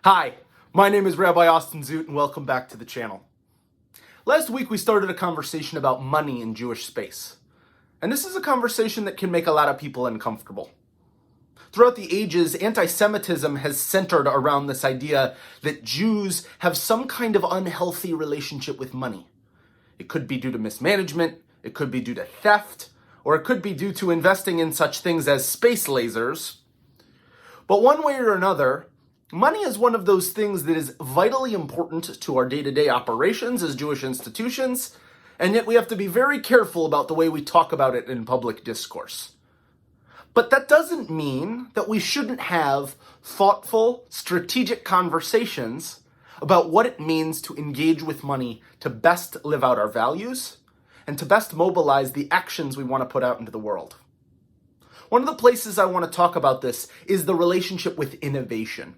Hi, my name is Rabbi Zoot, and welcome back to the channel. Last week we started a conversation about money in Jewish space. And this is a conversation that can make a lot of people uncomfortable. Throughout the ages, anti-Semitism has centered around this idea that Jews have some kind of unhealthy relationship with money. It could be due to mismanagement, it could be due to theft, or it could be due to investing in such things as space lasers. But one way or another, money is one of those things that is vitally important to our day-to-day operations as Jewish institutions, and yet we have to be very careful about the way we talk about it in public discourse. But that doesn't mean that we shouldn't have thoughtful, strategic conversations about what it means to engage with money to best live out our values and to best mobilize the actions we want to put out into the world. One of the places I want to talk about this is the relationship with innovation.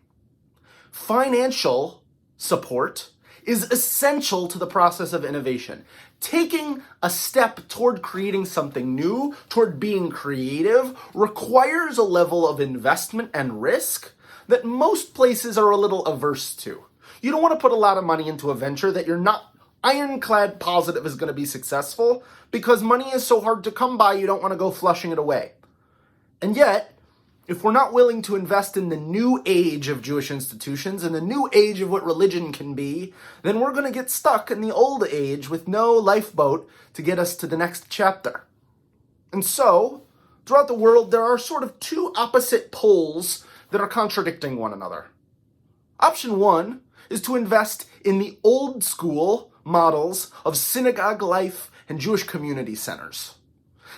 Financial support is essential to the process of innovation. Taking a step toward creating something new, toward being creative, requires a level of investment and risk that most places are a little averse to. You don't want to put a lot of money into a venture that you're not ironclad positive is going to be successful, because money is so hard to come by, you don't want to go flushing it away. And yet, if we're not willing to invest in the new age of Jewish institutions and the new age of what religion can be, then we're going to get stuck in the old age with no lifeboat to get us to the next chapter. And so, throughout the world, there are sort of two opposite poles that are contradicting one another. Option one is to invest in the old school models of synagogue life and Jewish community centers.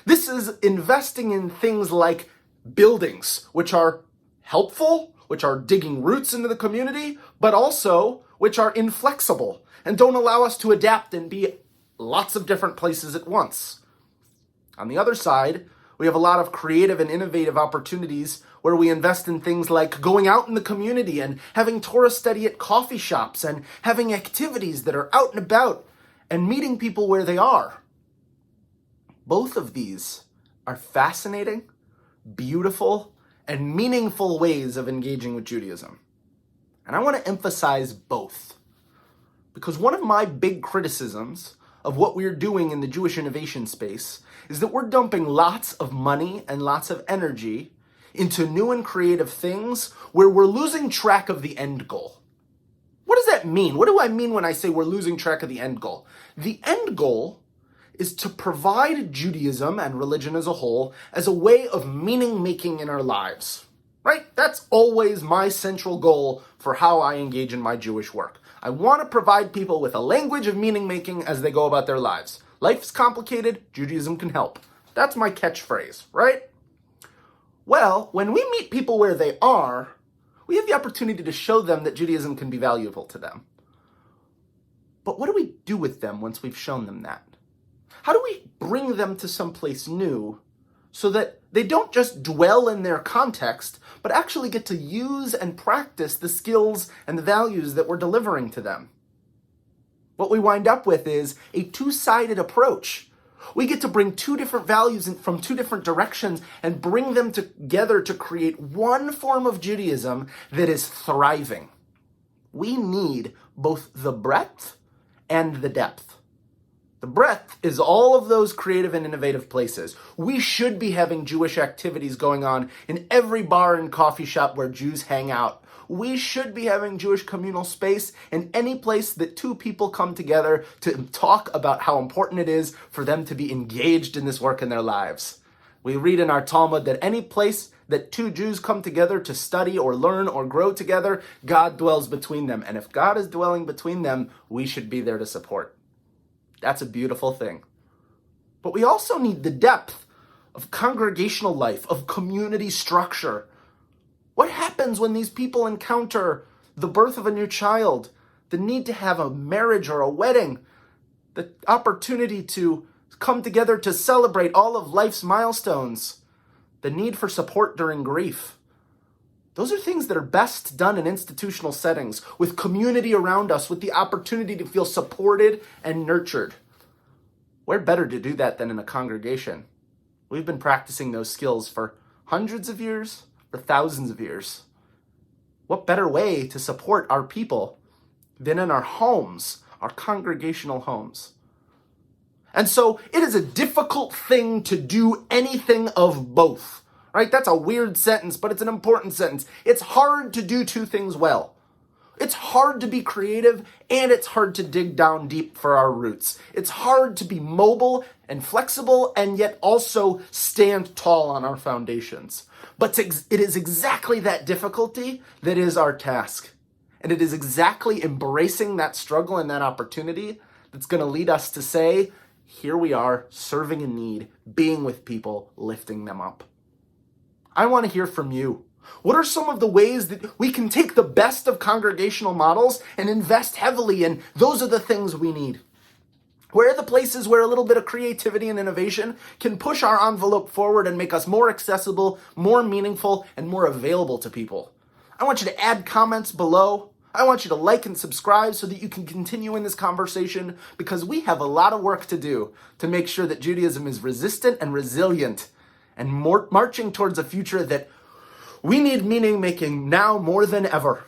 This is investing in things like buildings, which are helpful, which are digging roots into the community, but also which are inflexible and don't allow us to adapt and be lots of different places at once. On the other side, we have a lot of creative and innovative opportunities where we invest in things like going out in the community and having Torah study at coffee shops and having activities that are out and about and meeting people where they are. Both of these are fascinating, beautiful, and meaningful ways of engaging with Judaism. And I want to emphasize both, because one of my big criticisms of what we're doing in the Jewish innovation space is that we're dumping lots of money and lots of energy into new and creative things where we're losing track of the end goal. What does that mean? What do I mean when I say we're losing track of the end goal? The end goal is to provide Judaism and religion as a whole as a way of meaning-making in our lives, right? That's always my central goal for how I engage in my Jewish work. I want to provide people with a language of meaning-making as they go about their lives. Life's complicated, Judaism can help. That's my catchphrase, right? Well, when we meet people where they are, we have the opportunity to show them that Judaism can be valuable to them. But what do we do with them once we've shown them that? How do we bring them to someplace new so that they don't just dwell in their context, but actually get to use and practice the skills and the values that we're delivering to them? What we wind up with is a two-sided approach. We get to bring two different values from two different directions and bring them together to create one form of Judaism that is thriving. We need both the breadth and the depth. The breadth is all of those creative and innovative places. We should be having Jewish activities going on in every bar and coffee shop where Jews hang out. We should be having Jewish communal space in any place that two people come together to talk about how important it is for them to be engaged in this work in their lives. We read in our Talmud that any place that two Jews come together to study or learn or grow together, God dwells between them. And if God is dwelling between them, we should be there to support. That's a beautiful thing. But we also need the depth of congregational life, of community structure. What happens when these people encounter the birth of a new child, the need to have a marriage or a wedding, the opportunity to come together to celebrate all of life's milestones, the need for support during grief? Those are things that are best done in institutional settings, with community around us, with the opportunity to feel supported and nurtured. Where better to do that than in a congregation? We've been practicing those skills for hundreds of years, for thousands of years. what better way to support our people than in our homes, our congregational homes? And so it is a difficult thing to do anything of both, right? That's a weird sentence, but it's an important sentence. It's hard to do two things well. It's hard to be creative, and it's hard to dig down deep for our roots. It's hard to be mobile and flexible, and yet also stand tall on our foundations. But it is exactly that difficulty that is our task. And it is exactly embracing that struggle and that opportunity that's going to lead us to say, here we are, serving in need, being with people, lifting them up. I want to hear from you. What are some of the ways that we can take the best of congregational models and invest heavily in? Those are the things we need. Where are the places where a little bit of creativity and innovation can push our envelope forward and make us more accessible, more meaningful, and more available to people? I want you to add comments below. I want you to like and subscribe so that you can continue in this conversation, because we have a lot of work to do to make sure that Judaism is resistant and resilient and marching towards a future that we need meaning making now more than ever,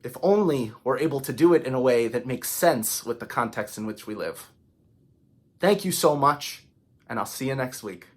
if only we're able to do it in a way that makes sense with the context in which we live. Thank you so much, and I'll see you next week.